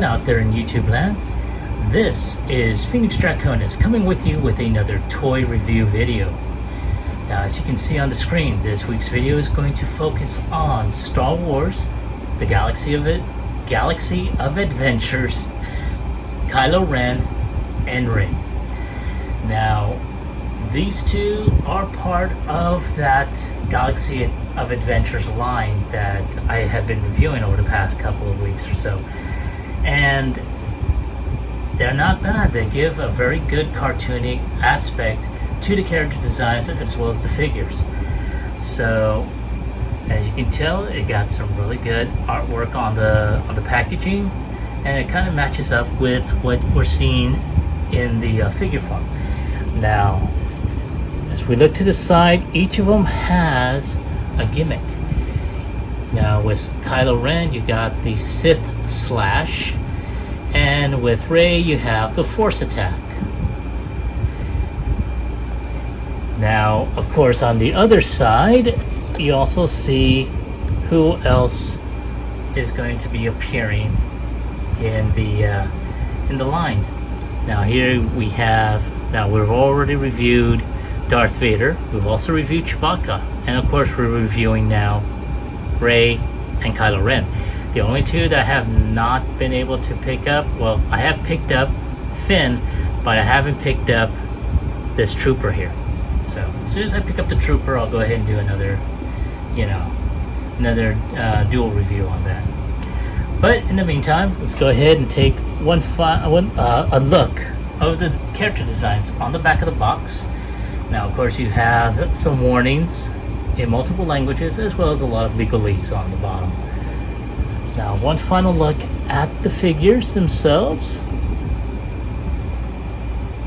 out there in YouTube land? This is Phoenix Draconis coming with you with another toy review video. Now, as you can see on the screen, this week's video is going to focus on Star Wars, the Galaxy of Adventures, Kylo Ren and Rey. Now, these two are part of that Galaxy of Adventures line that I have been reviewing over the past couple of weeks or so. And they're not bad. They give a very good cartoony aspect to the character designs as well as the figures. So, as you can tell, it got some really good artwork on the packaging, and it kind of matches up with what we're seeing in the figure form. Now, as we look to the side, each of them has a gimmick. Now, with Kylo Ren, you got the Sith slash, and with Rey, you have the Force attack. Now, of course, on the other side, you also see who else is going to be appearing in the line. Now, here we have. Now, we've already reviewed Darth Vader. We've also reviewed Chewbacca, and of course, we're reviewing now Rey and Kylo Ren. The only two that I have not been able to pick up. Well, I have picked up Finn, but I haven't picked up this trooper here. So as soon as I pick up the trooper, I'll go ahead and do another dual review on that. But in the meantime, let's go ahead and take a look of the character designs on the back of the box. Now, of course, you have some warnings in multiple languages as well as a lot of legalese on the bottom. Now, one final look at the figures themselves.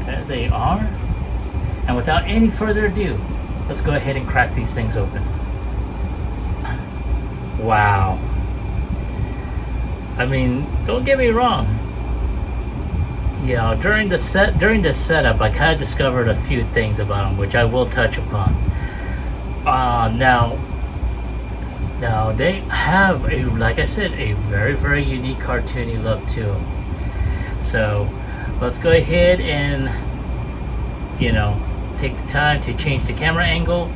There they are. And without any further ado, let's go ahead and crack these things open. Wow. I mean, don't get me wrong. You know, during the setup, I kind of discovered a few things about them, which I will touch upon. Now they have like I said, a very, very unique cartoony look to them. So let's go ahead and take the time to change the camera angle,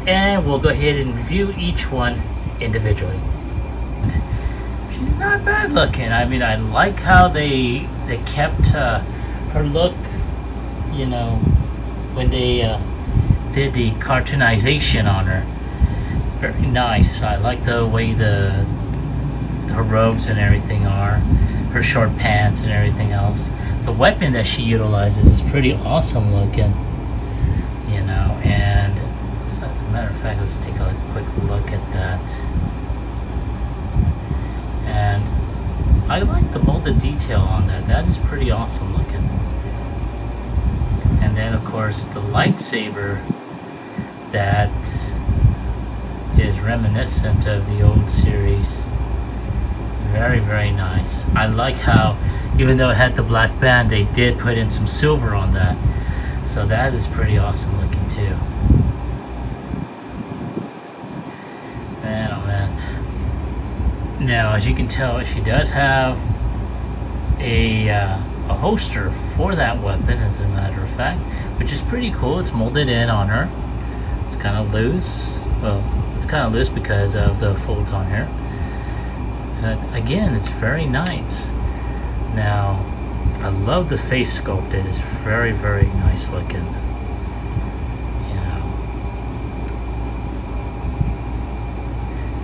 and we'll go ahead and review each one individually. She's not bad looking. I mean, I like how they kept her look, when they did the cartoonization on her. Very nice. I like the way her robes and everything are, her short pants and everything else. The weapon that she utilizes is pretty awesome looking, and as a matter of fact, let's take a quick look at that. And I like the molded detail on that. That is pretty awesome looking. And then, of course, the lightsaber that is reminiscent of the old series. Very, very nice. I like how, even though it had the black band, they did put in some silver on that. So that is pretty awesome looking too. Man, oh man. Now, as you can tell, she does have a holster for that weapon, as a matter of fact, which is pretty cool. It's molded in on her. It's kind of loose. Well, it's kind of loose because of the folds on here. But again, it's very nice. Now, I love the face sculpt. It is very, very nice looking.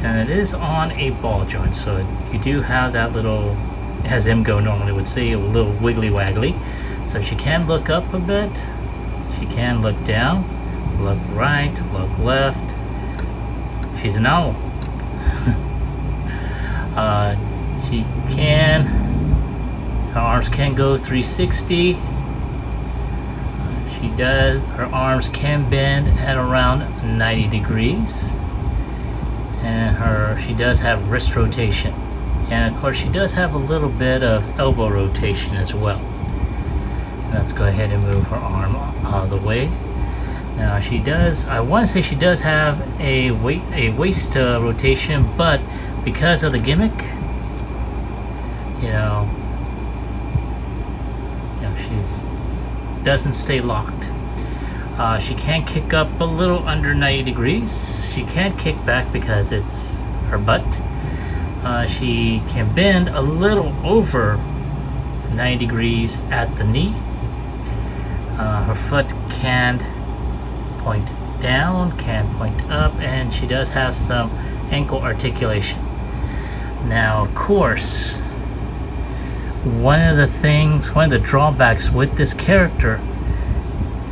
And it is on a ball joint, so you do have that little, as Imgo normally would say, a little wiggly waggly. So she can look up a bit. She can look down, look right, look left. She's an owl. Her arms can go 360. Her arms can bend at around 90 degrees. And she does have wrist rotation. And of course, she does have a little bit of elbow rotation as well. Let's go ahead and move her arm out of the way. Now she does, I want to say she does have a waist rotation, but because of the gimmick, She's doesn't stay locked. She can kick up a little under 90 degrees. She can't kick back because it's her butt. She can bend a little over 90 degrees at the knee. Her foot can point down, can point up, and she does have some ankle articulation. Now, of course, one of the drawbacks with this character,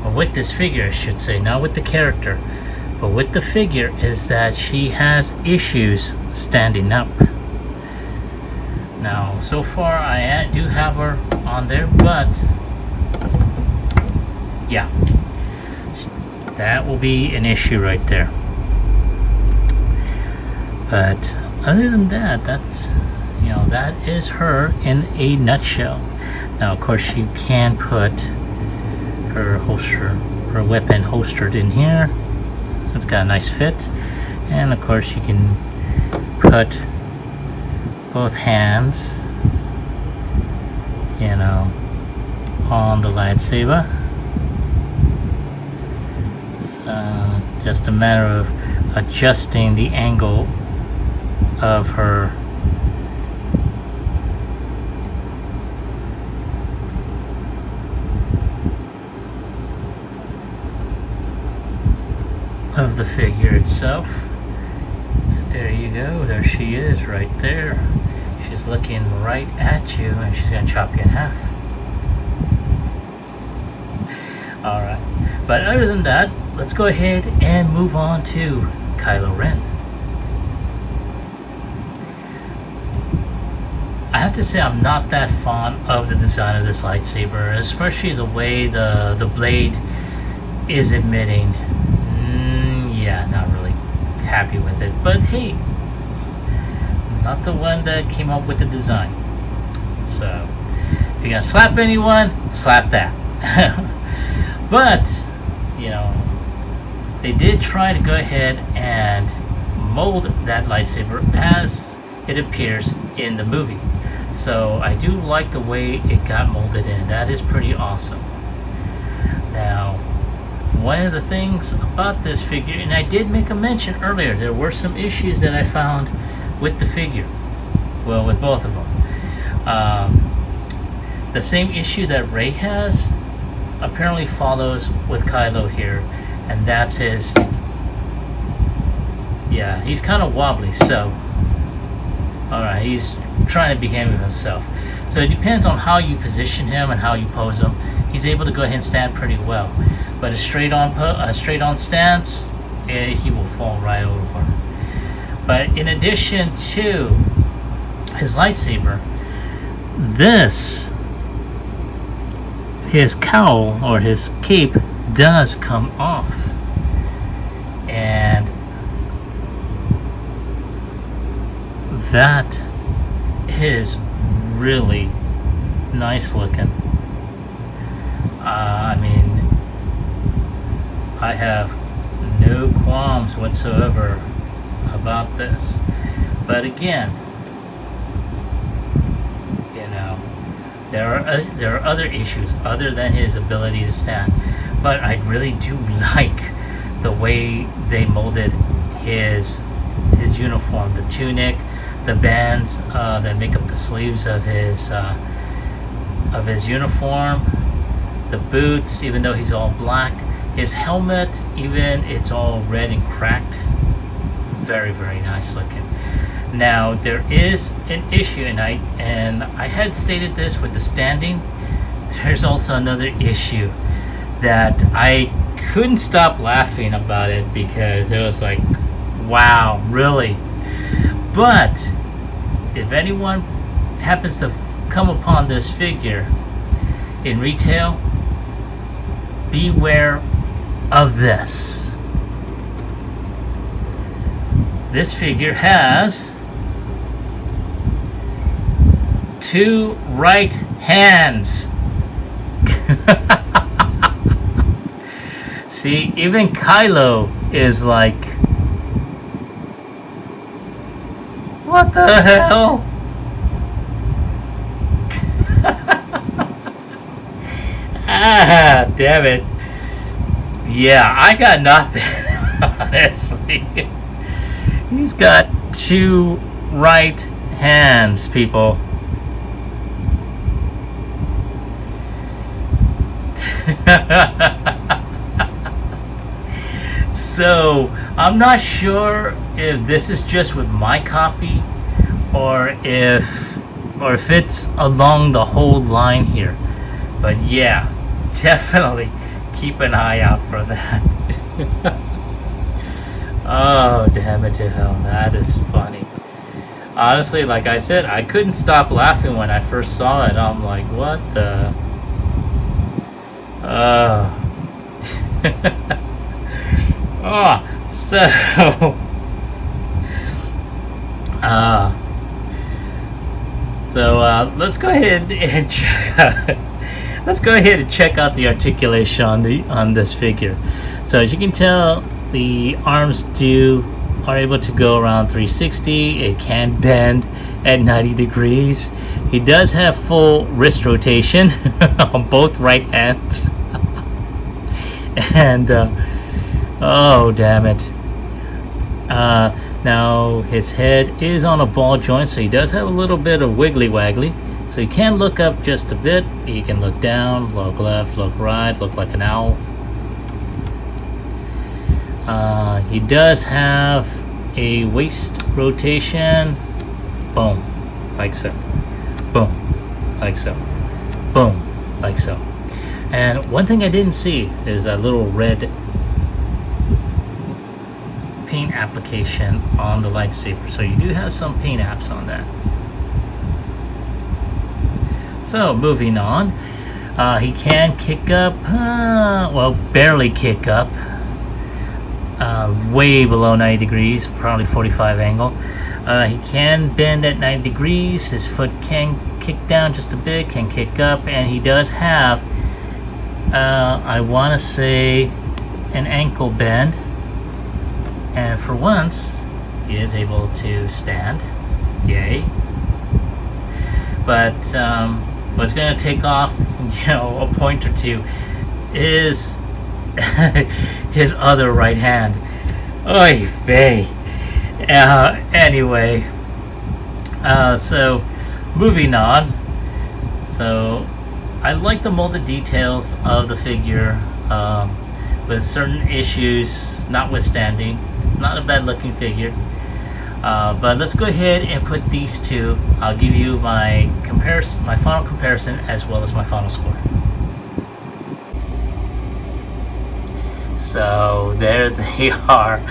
or with this figure, I should say, not with the character, but with the figure, is that she has issues standing up. Now, so far, I do have her on there, but yeah, that will be an issue right there. But other than that, that is her in a nutshell. Now, of course, you can put her weapon holstered in here. It's got a nice fit, and of course, you can put both hands, on the lightsaber. So just a matter of adjusting the angle of her of the figure itself. There you go, there she is right there. She's looking right at you, and she's gonna chop you in half. Alright, but other than that, let's go ahead and move on to Kylo Ren. I have to say, I'm not that fond of the design of this lightsaber, especially the way the blade is emitting. Yeah, not really happy with it. But hey, I'm not the one that came up with the design. So, if you're gonna slap anyone, slap that. But, they did try to go ahead and mold that lightsaber as it appears in the movie. So I do like the way it got molded in. That is pretty awesome. Now, one of the things about this figure, and I did make a mention earlier, there were some issues that I found with the figure. Well, with both of them. The same issue that Rey has apparently follows with Kylo here, and that's his, he's kind of wobbly, so alright, he's trying to behave himself. So it depends on how you position him and how you pose him. He's able to go ahead and stand pretty well, but a straight on stance, he will fall right over. But in addition to his lightsaber, his cowl or his cape does come off, and that is really nice looking. I mean, I have no qualms whatsoever about this, but again, there are other issues other than his ability to stand. But I really do like the way they molded his uniform, the tunic, the bands that make up the sleeves of his uniform, the boots, even though he's all black, his helmet, even it's all red and cracked. Very, very nice looking. Now, there is an issue, and I had stated this with the standing. There's also another issue that I couldn't stop laughing about it, because it was like, wow, really? But if anyone happens to come upon this figure in retail, beware of this. This figure has 2 right hands. See, even Kylo is like, what the hell? Damn it. Yeah, I got nothing. Honestly, he's got 2 right hands, people. So I'm not sure if this is just with my copy or if it's along the whole line here. But yeah, definitely keep an eye out for that. Oh, damn it to hell, that is funny. Honestly, like I said, I couldn't stop laughing when I first saw it. I'm like, what the? Oh, so let's go ahead and check out the articulation on this figure. So as you can tell, the arms are able to go around 360. It can bend at 90 degrees. He does have full wrist rotation on both right hands. And oh, damn it. Now his head is on a ball joint, so he does have a little bit of wiggly waggly. So you can look up just a bit. You can look down, look left, look right, look like an owl. He does have a waist rotation. Boom, like so. Boom, like so. Boom, like so. And one thing I didn't see is that little red paint application on the lightsaber. So you do have some paint apps on that. So moving on, he can kick up, well, barely kick up, way below 90 degrees, probably 45 angle. He can bend at 90 degrees. His foot can kick down just a bit, can kick up, and he does have, I want to say, an ankle bend. And for once, he is able to stand. Yay. But what's going to take off, a point or two is his other right hand. Oy vey. Anyway, so moving on. So I like the molded details of the figure, with certain issues notwithstanding. It's not a bad looking figure. But let's go ahead and put these two. I'll give you my final comparison, as well as my final score. So there they are.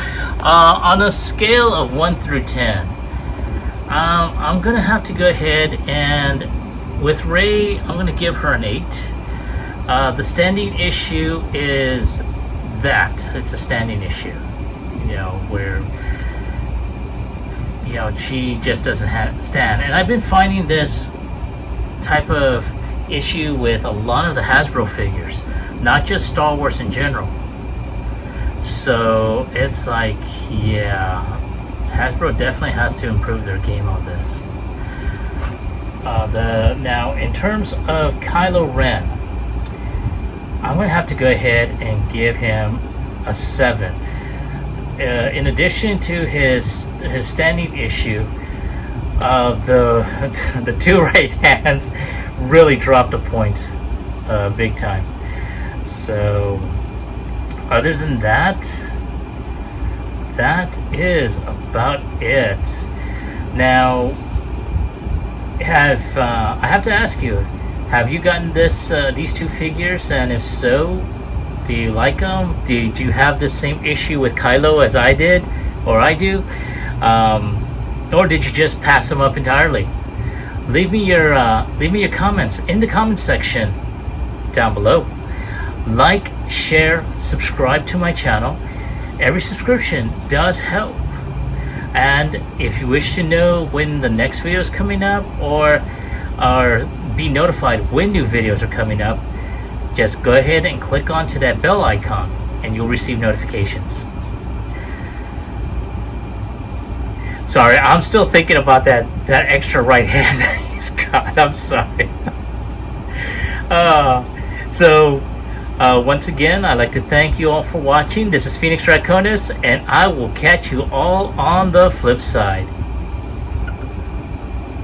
On a scale of 1 through 10, I'm gonna have to go ahead and, with Rey, I'm gonna give her an 8. The standing issue is that it's a standing issue, where she just doesn't stand. And I've been finding this type of issue with a lot of the Hasbro figures, not just Star Wars in general. So it's like, yeah, Hasbro definitely has to improve their game on this. Now, in terms of Kylo Ren, I'm going to have to go ahead and give him a 7. In addition to his standing issue, the two right hands really dropped a point, big time. So other than that, that is about it. Now, I have to ask you, have you gotten these two figures, and if so, do you like them? Did you have the same issue with Kylo as I did, or I do, or did you just pass them up entirely? Leave me your comments in the comments section down below. Like, share, subscribe to my channel. Every subscription does help. And if you wish to know when the next video is coming up, or be notified when new videos are coming up, just go ahead and click onto that bell icon and you'll receive notifications. Sorry, I'm still thinking about that extra right hand that he's got. I'm sorry. So, once again, I'd like to thank you all for watching. This is Phoenix Draconis, and I will catch you all on the flip side.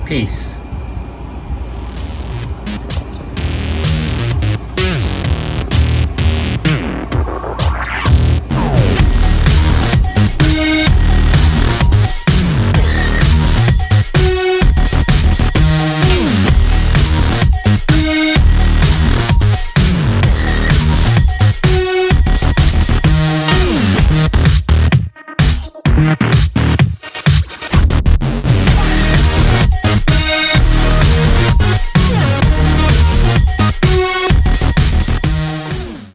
Peace.